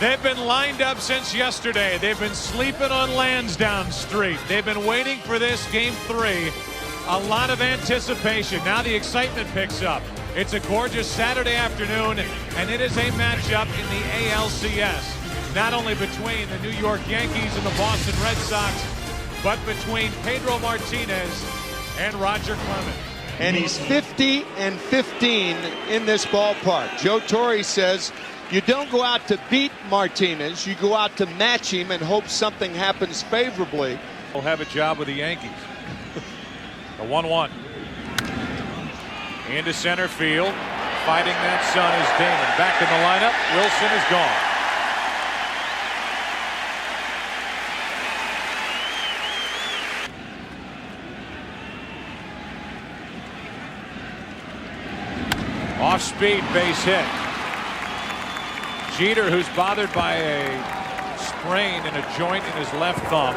They've been lined up since yesterday. They've been sleeping on Lansdowne Street. They've been waiting for this game 3. A lot of anticipation. Now the excitement picks up. It's a gorgeous Saturday afternoon, and it is a matchup in the ALCS. Not only between the New York Yankees and the Boston Red Sox, but between Pedro Martinez and Roger Clemens. And he's 50 and 15 in this ballpark. Joe Torre says you don't go out to beat Martinez, you go out to match him and hope something happens favorably. We'll have a job with the Yankees. The 1-1. Into center field. Fighting that sun is Damon. Back in the lineup. Wilson is gone. Off-speed base hit. Jeter, who's bothered by a sprain in a joint in his left thumb,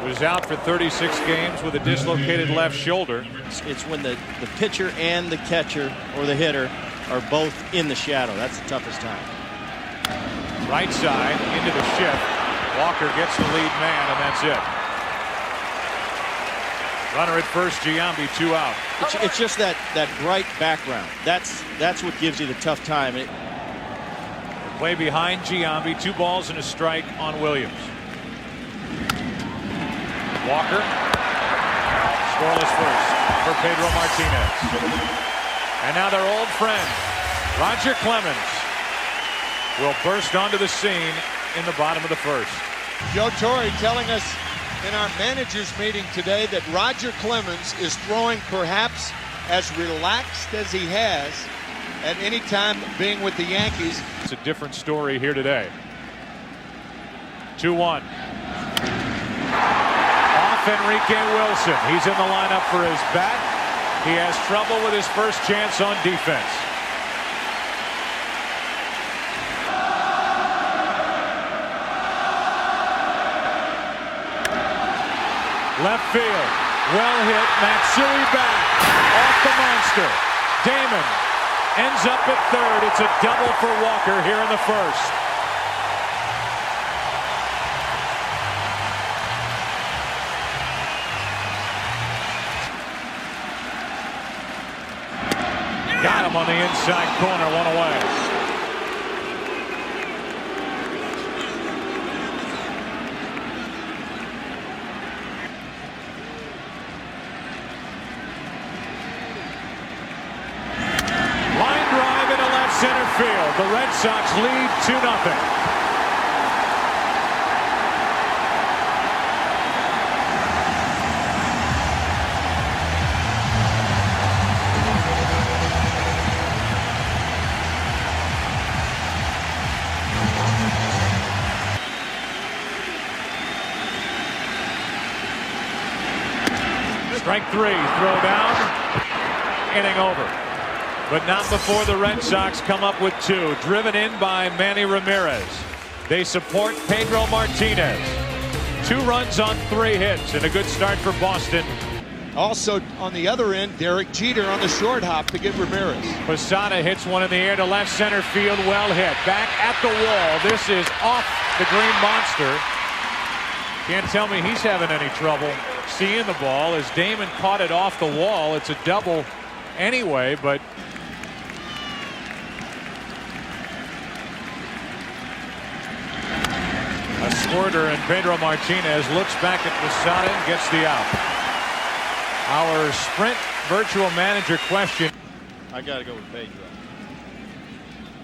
was out for 36 games with a dislocated left shoulder. It's when the pitcher and the catcher or the hitter are both in the shadow. That's the toughest time. Right side into the shift. Walker gets the lead man, and that's it. Runner at first, Giambi, 2 out. It's just that bright background. That's what gives you the tough time. Play behind Giambi, 2 balls and a strike on Williams. Walker, scoreless first for Pedro Martinez. And now their old friend, Roger Clemens, will burst onto the scene in the bottom of the first. Joe Torre telling us in our managers meeting today that Roger Clemens is throwing perhaps as relaxed as he has at any time being with the Yankees. It's a different story here today. 2-1. Off Enrique Wilson. He's in the lineup for his bat. He has trouble with his first chance on defense. Left field. Well hit. Matsui back. Off the monster. Damon ends up at third. It's a double for Walker here in the first. Got him on the inside corner, 1 away. Line drive into left center field. The Red Sox lead 2-0. Strike 3, throw down, inning over. But not before the Red Sox come up with 2, driven in by Manny Ramirez. They support Pedro Martinez. 2 runs on 3 hits, and a good start for Boston. Also on the other end, Derek Jeter on the short hop to get Ramirez. Posada hits one in the air to left center field, well hit. Back at the wall. This is off the green monster. Can't tell me he's having any trouble seeing the ball as Damon caught it off the wall. It's a double anyway, but a squirter, and Pedro Martinez looks back at Posada and gets the out. Our Sprint virtual manager question. I got to go with Pedro.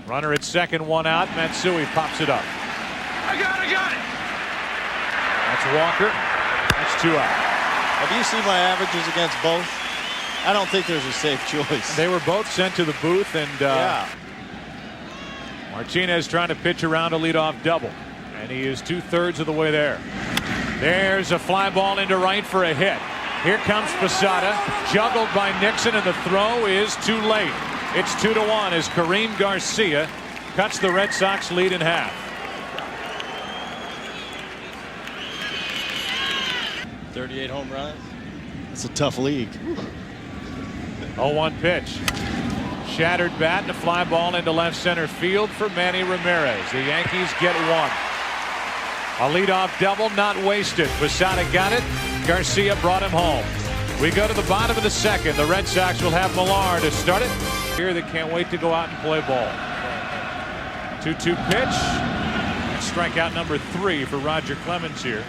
Runner at second, 1 out. Matsui pops it up. I got it. That's Walker. That's 2 out. Have you seen my averages against both? I don't think there's a safe choice. They were both sent to the booth, and yeah. Martinez trying to pitch around a leadoff double, and he is 2/3 of the way there. There's a fly ball into right for a hit. Here comes Posada, juggled by Nixon, and the throw is too late. It's 2-1 as Kareem Garcia cuts the Red Sox lead in half. 38 home runs. It's a tough league. 0-1 pitch. Shattered bat and a fly ball into left center field for Manny Ramirez. The Yankees get one. A leadoff double not wasted. Posada got it. Garcia brought him home. We go to the bottom of the second. The Red Sox will have Millar to start it. Here they can't wait to go out and play ball. 2-2 pitch. Strikeout number 3 for Roger Clemens here.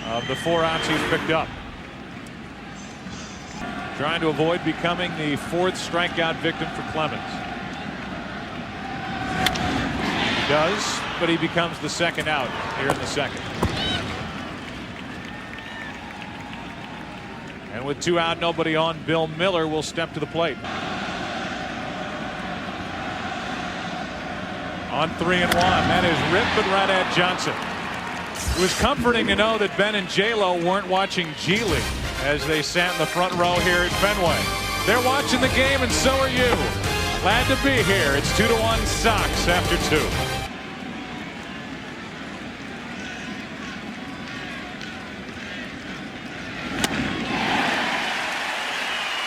Of the 4 outs he's picked up. Trying to avoid becoming the 4th strikeout victim for Clemens. He does, but he becomes the 2nd out here in the second. And with 2 out, nobody on, Bill Miller will step to the plate. On 3-1, that is ripped right at Johnson. It was comforting to know that Ben and J-Lo weren't watching G League as they sat in the front row here at Fenway. They're watching the game, and so are you. Glad to be here. It's 2-1 Sox after 2.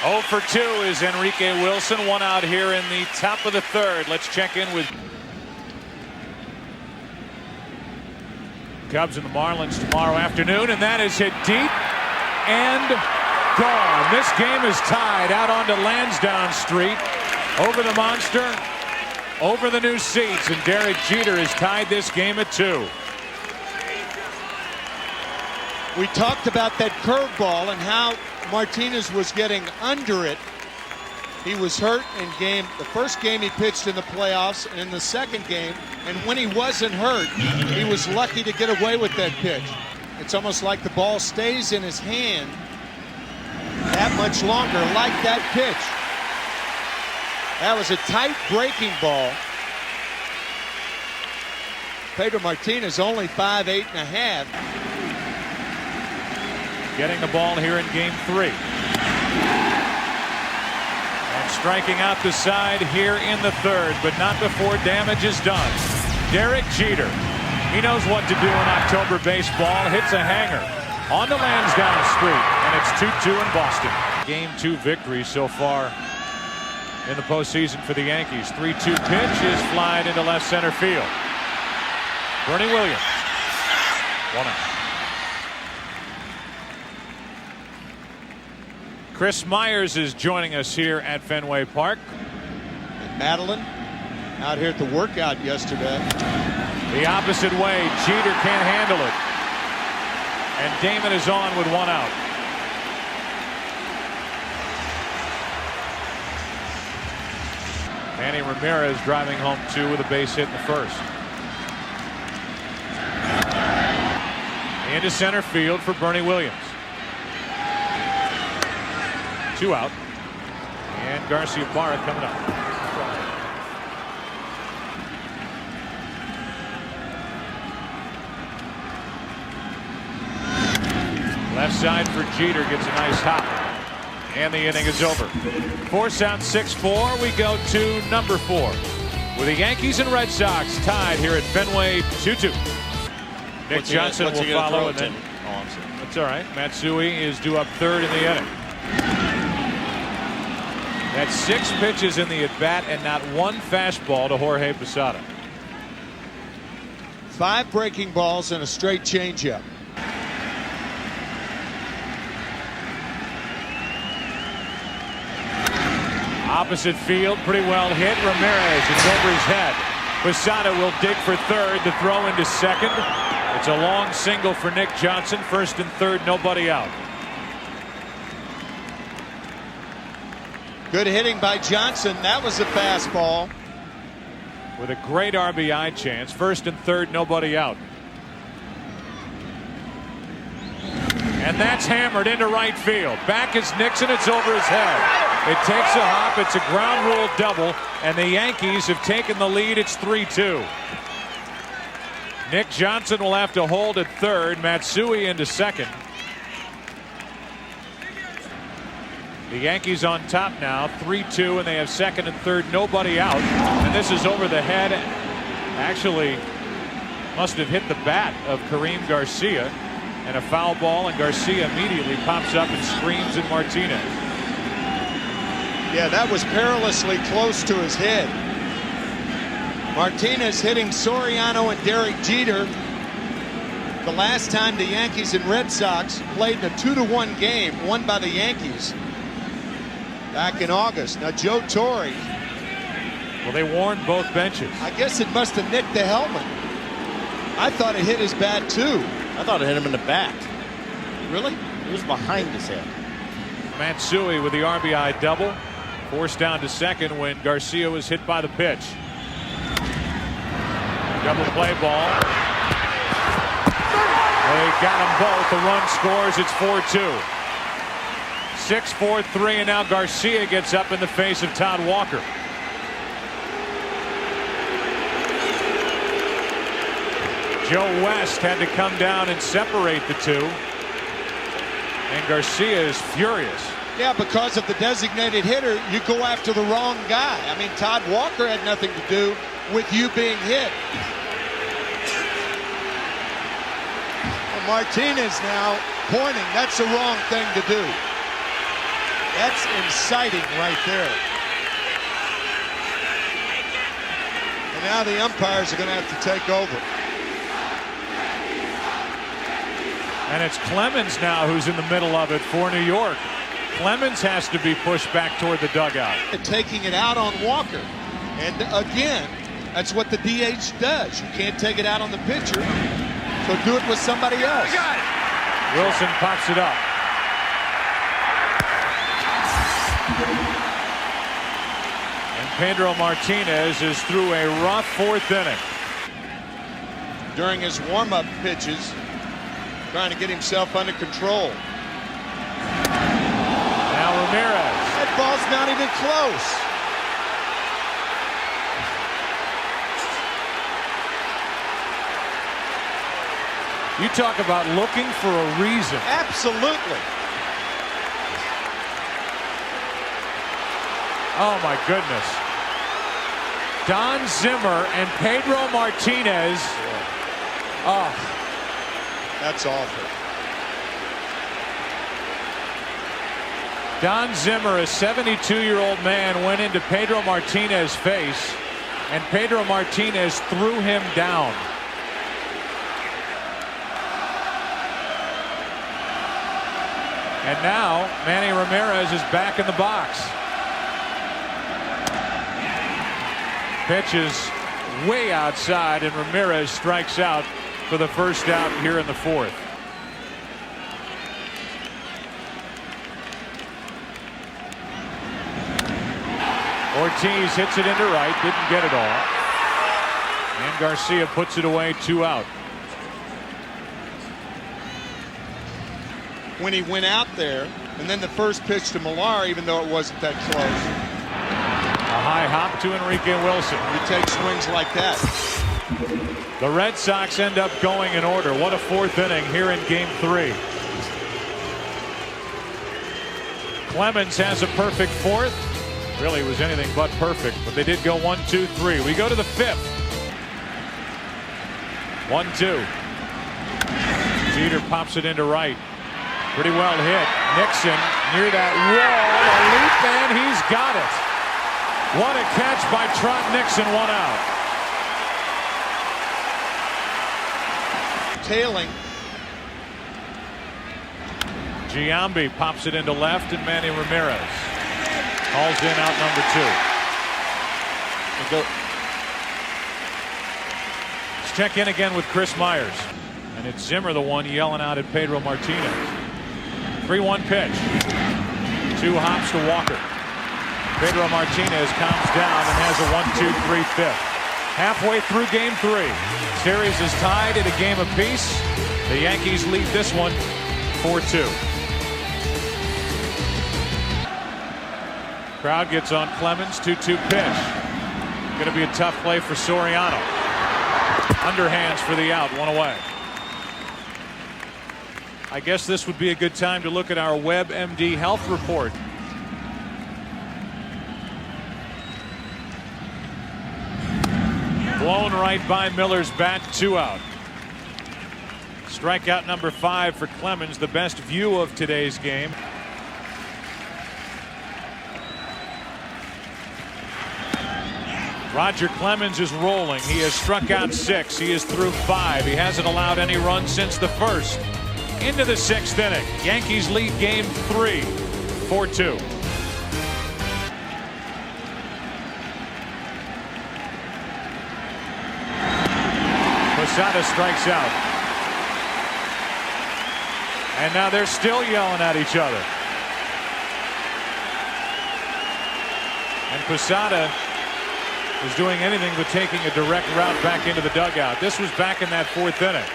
Oh for 2 is Enrique Wilson. 1 out here in the top of the 3rd. Let's check in with Cubs and the Marlins tomorrow afternoon, and that is hit deep and gone. This game is tied out onto Lansdowne Street, over the monster, over the new seats, and Derek Jeter has tied this game at 2. We talked about that curveball and how Martinez was getting under it. He was hurt in the first game he pitched in the playoffs, and in the second game, and when he wasn't hurt, he was lucky to get away with that pitch. It's almost like the ball stays in his hand that much longer, like that pitch. That was a tight breaking ball. Pedro Martinez only 5'8½". Getting the ball here in game 3. And striking out the side here in the 3rd, but not before damage is done. Derek Jeter. He knows what to do in October baseball. Hits a hanger on the Lansdowne Street, and it's 2-2 in Boston. Game 2 victory so far in the postseason for the Yankees. 3-2 pitch is flied into left center field. Bernie Williams. 1 out. Chris Myers is joining us here at Fenway Park. And Madeline out here at the workout yesterday. The opposite way. Jeter can't handle it. And Damon is on with 1 out. Manny Ramirez driving home 2 with a base hit in the 1st. Into center field for Bernie Williams. 2 out. And Garcia Barra coming up. Left side for Jeter, gets a nice hop. And the inning is over. 4 out, 6-4. We go to number 4. With the Yankees and Red Sox tied here at Fenway 2-2. Nick Johnson will follow. And then, that's all right. Matsui is due up 3rd in the inning. That's 6 pitches in the at-bat and not 1 fastball to Jorge Posada. 5 breaking balls and a straight changeup. Opposite field, pretty well hit. Ramirez, it's over his head. Posada will dig for 3rd. The throw into 2nd. It's a long single for Nick Johnson. 1st and 3rd, nobody out. Good hitting by Johnson. That was a fastball. With a great RBI chance. 1st and 3rd, nobody out. And that's hammered into right field. Back is Nixon. It's over his head. It takes a hop. It's a ground rule double. And the Yankees have taken the lead. It's 3-2. Nick Johnson will have to hold at 3rd. Matsui into 2nd. The Yankees on top now, 3-2, and they have 2nd and 3rd, nobody out. And this is over the head. Actually, must have hit the bat of Kareem Garcia. And a foul ball, and Garcia immediately pops up and screams at Martinez. Yeah, that was perilously close to his head. Martinez hitting Soriano and Derek Jeter. The last time the Yankees and Red Sox played in a 2-1 game, won by the Yankees back in August. Now Joe Torre. Well, they warned both benches. I guess it must have nicked the helmet. I thought it hit his bat too. I thought it hit him in the back. Really? It was behind his head. Matsui with the RBI double. Forced down to second when Garcia was hit by the pitch. Double play ball. They got them both. The run scores. It's 4-2. 6-4-3, and now Garcia gets up in the face of Todd Walker. Joe West had to come down and separate the two. And Garcia is furious. Yeah, because of the designated hitter, you go after the wrong guy. I mean, Todd Walker had nothing to do with you being hit. Well, Martinez now pointing. That's the wrong thing to do. That's inciting right there. And now the umpires are going to have to take over. And it's Clemens now who's in the middle of it for New York. Clemens has to be pushed back toward the dugout. Taking it out on Walker. And again, that's what the DH does. You can't take it out on the pitcher, so do it with somebody else. Wilson pops it up. And Pedro Martinez is through a rough fourth inning. During his warm-up pitches, trying to get himself under control. Now Ramirez. That ball's not even close. You talk about looking for a reason. Absolutely. Oh my goodness. Don Zimmer and Pedro Martinez. Oh. That's awful. Don Zimmer, a 72-year-old man, went into Pedro Martinez's face, and Pedro Martinez threw him down. And now Manny Ramirez is back in the box. Pitch is way outside, and Ramirez strikes out for the first out here in the fourth. Ortiz hits it into right, didn't get it all. And Garcia puts it away, 2 out. When he went out there, and then the first pitch to Millar, even though it wasn't that close. A high hop to Enrique Wilson. You take swings like that. The Red Sox end up going in order. What a fourth inning here in Game 3. Clemens has a perfect fourth. Really was anything but perfect, but they did go 1, 2, 3. We go to the fifth. 1-2. Jeter pops it into right. Pretty well hit. Nixon near that wall. A leap, and he's got it. What a catch by Trot Nixon, 1 out. Tailing. Giambi pops it into left, and Manny Ramirez calls in out number 2. Let's check in again with Chris Myers. And it's Zimmer, the one yelling out at Pedro Martinez. 3-1 pitch. 2 hops to Walker. Pedro Martinez calms down and has a 1-2-3 fifth. Halfway through Game 3. Series is tied at a game apiece. The Yankees lead this one 4-2. Crowd gets on Clemens. 2-2 pitch. Going to be a tough play for Soriano. Underhands for the out. 1 away. I guess this would be a good time to look at our WebMD health report. Blown right by Miller's bat, 2 out. Strikeout number 5 for Clemens, the best view of today's game. Roger Clemens is rolling. He has struck out 6. He is through 5. He hasn't allowed any runs since the first. Into the 6th inning. Yankees lead game 3, 4-2. Posada strikes out. And now they're still yelling at each other. And Posada is doing anything but taking a direct route back into the dugout. This was back in that 4th inning.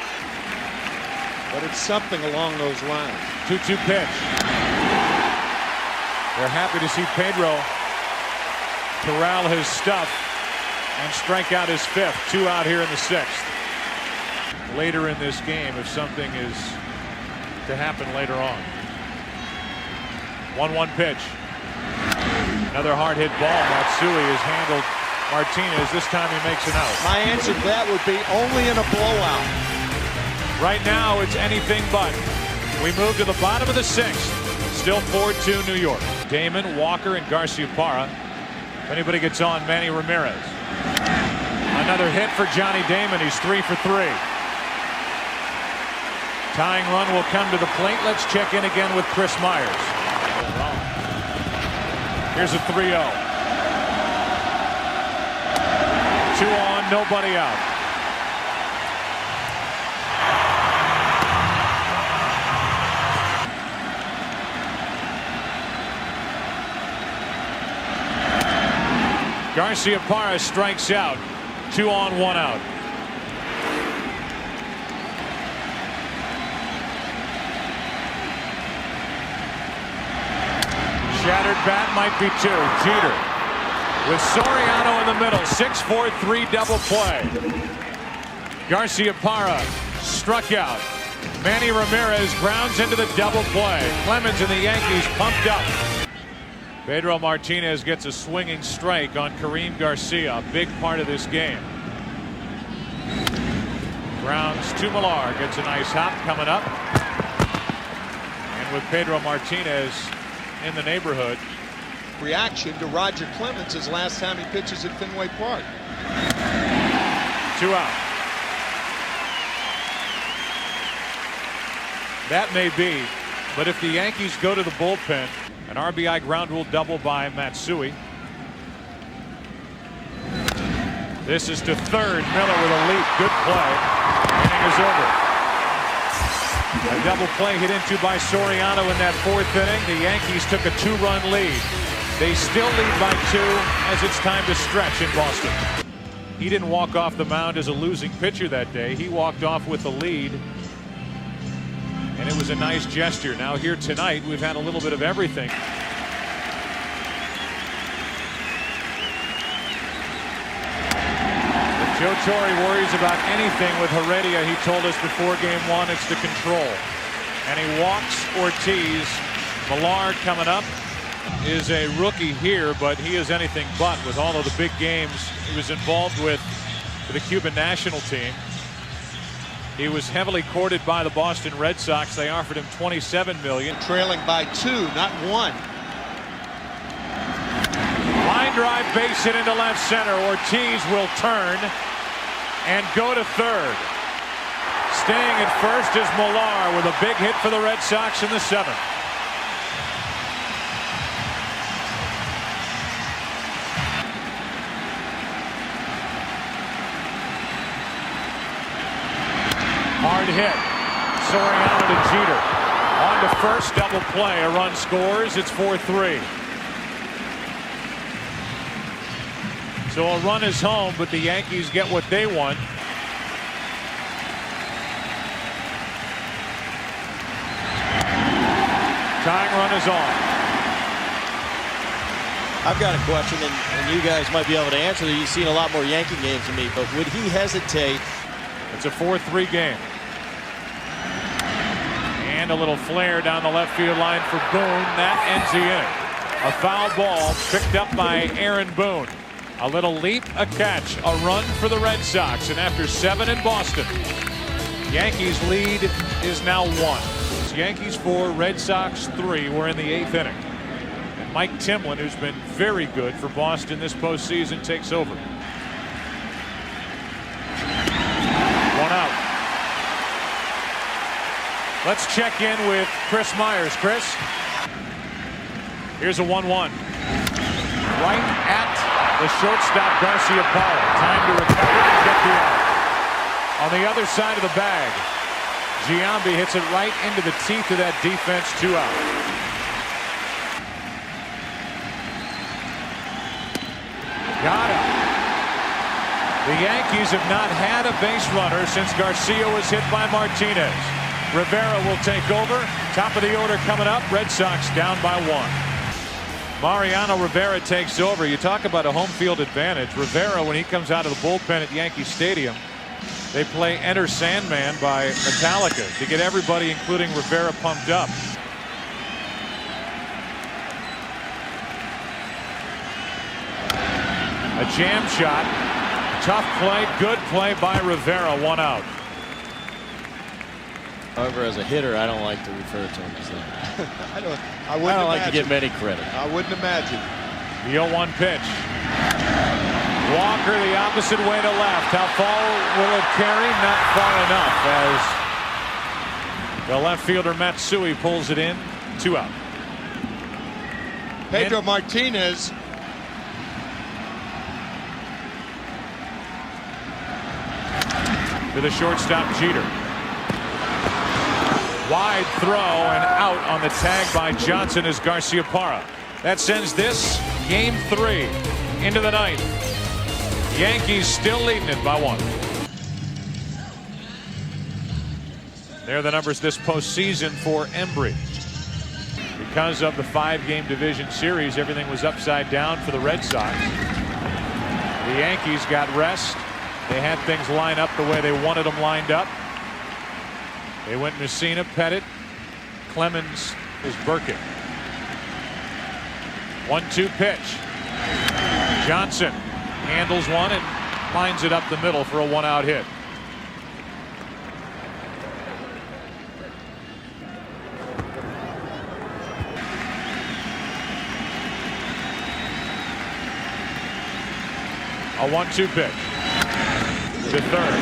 But it's something along those lines. 2-2 pitch. They're happy to see Pedro corral his stuff and strike out his 5th. 2 out here in the 6th. Later in this game, if something is to happen later on. 1-1 pitch. Another hard hit ball. Matsui has handled Martinez. This time he makes an out. My answer to that would be only in a blowout. Right now it's anything but. We move to the bottom of the 6th. Still 4-2 New York. Damon, Walker, and Garciaparra. If anybody gets on, Manny Ramirez. Another hit for Johnny Damon. He's 3 for 3. Tying run will come to the plate. Let's check in again with Chris Myers. Here's a 3-0. 2 on, nobody out. Garciaparra strikes out. 2 on, 1 out. Shattered bat might be 2. Jeter with Soriano in the middle. 6-4-3 double play. Garciaparra struck out. Manny Ramirez grounds into the double play. Clemens and the Yankees pumped up. Pedro Martinez gets a swinging strike on Kareem Garcia. A big part of this game. Grounds to Millar. Gets a nice hop coming up. And with Pedro Martinez in the neighborhood. Reaction to Roger Clemens his last time he pitches at Fenway Park. 2 out. That may be, but if the Yankees go to the bullpen, an RBI ground rule double by Matsui. This is to third. Miller with a leap. Good play. Inning is over. A double play hit into by Soriano in that 4th inning. The Yankees took a 2-run lead. They still lead by 2 as it's time to stretch in Boston. He didn't walk off the mound as a losing pitcher that day. He walked off with the lead. And it was a nice gesture. Now here tonight, we've had a little bit of everything. If Joe Torre worries about anything with Heredia, he told us before game 1, it's the control. And he walks Ortiz. Millar coming up is a rookie here, but he is anything but with all of the big games he was involved with for the Cuban national team. He was heavily courted by the Boston Red Sox. They offered him $27 million. Trailing by 2, not 1. Line drive, base hit into left center. Ortiz will turn and go to third. Staying at first is Millar with a big hit for the Red Sox in the 7th. Hard hit. Soriano to Jeter. On to first, double play. A run scores. It's 4-3. So a run is home, but the Yankees get what they want. Tying run is on. I've got a question, and you guys might be able to answer it. You've seen a lot more Yankee games than me, but would he hesitate? It's a 4-3 game. And a little flare down the left field line for Boone. That ends the inning. A foul ball picked up by Aaron Boone. A little leap, a catch, a run for the Red Sox. And after 7 in Boston, Yankees lead is now 1. It's Yankees 4, Red Sox 3. We're in the 8th inning. And Mike Timlin, who's been very good for Boston this postseason, takes over. Let's check in with Chris Myers. Chris, here's a 1-1. Right at the shortstop, Garciaparra. Time to recover and get the out. On the other side of the bag, Giambi hits it right into the teeth of that defense. 2 out. Got him. The Yankees have not had a base runner since Garcia was hit by Martinez. Rivera will take over. Top of the order coming up. Red Sox down by 1. Mariano Rivera takes over. You talk about a home field advantage. Rivera, when he comes out of the bullpen at Yankee Stadium, they play Enter Sandman by Metallica to get everybody, including Rivera, pumped up. A jam shot. Tough play. Good play by Rivera. 1 out. However, as a hitter, I don't like to refer to him as that. I wouldn't like to give him any credit. I wouldn't imagine. The 0-1 pitch. Walker the opposite way to left. How far will it carry? Not far enough as the left fielder Matsui pulls it in. 2 out. Pedro Martinez. To the shortstop, Jeter. Wide throw and out on the tag by Johnson is Garciaparra. That sends this game 3 into the 9th. Yankees still leading it by 1. There are the numbers this postseason for Embry. Because of the 5-game division series, everything was upside down for the Red Sox. The Yankees got rest. They had things line up the way they wanted them lined up. They went Messina, Pettit, Clemens is Burkett. 1-2 pitch. Johnson handles one and lines it up the middle for a 1-out hit. A 1-2 pitch. To third.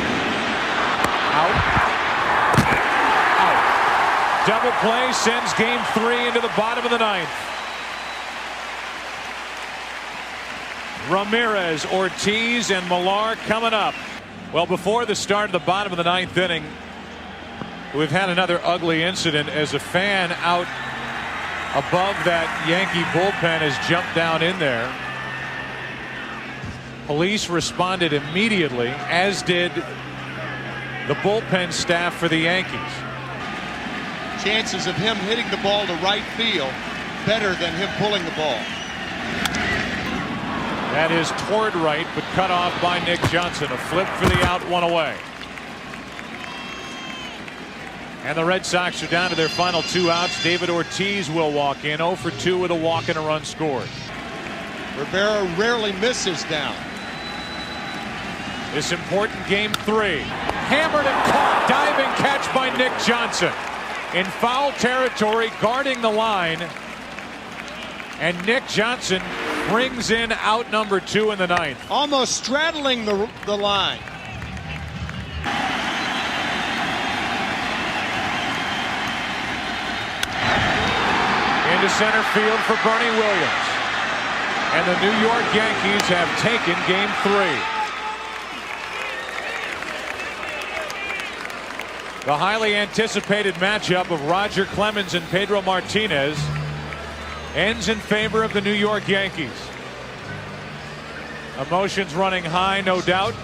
Out. Double play sends game 3 into the bottom of the 9th. Ramirez, Ortiz, and Millar coming up. Well, before the start of the bottom of the 9th inning, we've had another ugly incident as a fan out above that Yankee bullpen has jumped down in there. Police responded immediately, as did the bullpen staff for the Yankees. Chances of him hitting the ball to right field better than him pulling the ball. That is toward right, but cut off by Nick Johnson. A flip for the out, 1 away. And the Red Sox are down to their final 2 outs. David Ortiz will walk in, 0 for 2 with a walk and a run scored. Rivera rarely misses down. This important game 3. Hammered and caught. Diving catch by Nick Johnson. In foul territory, guarding the line. And Nick Johnson brings in out number 2 in the 9th. Almost straddling the line. Into center field for Bernie Williams. And the New York Yankees have taken game 3. The highly anticipated matchup of Roger Clemens and Pedro Martinez ends in favor of the New York Yankees. Emotions running high, no doubt.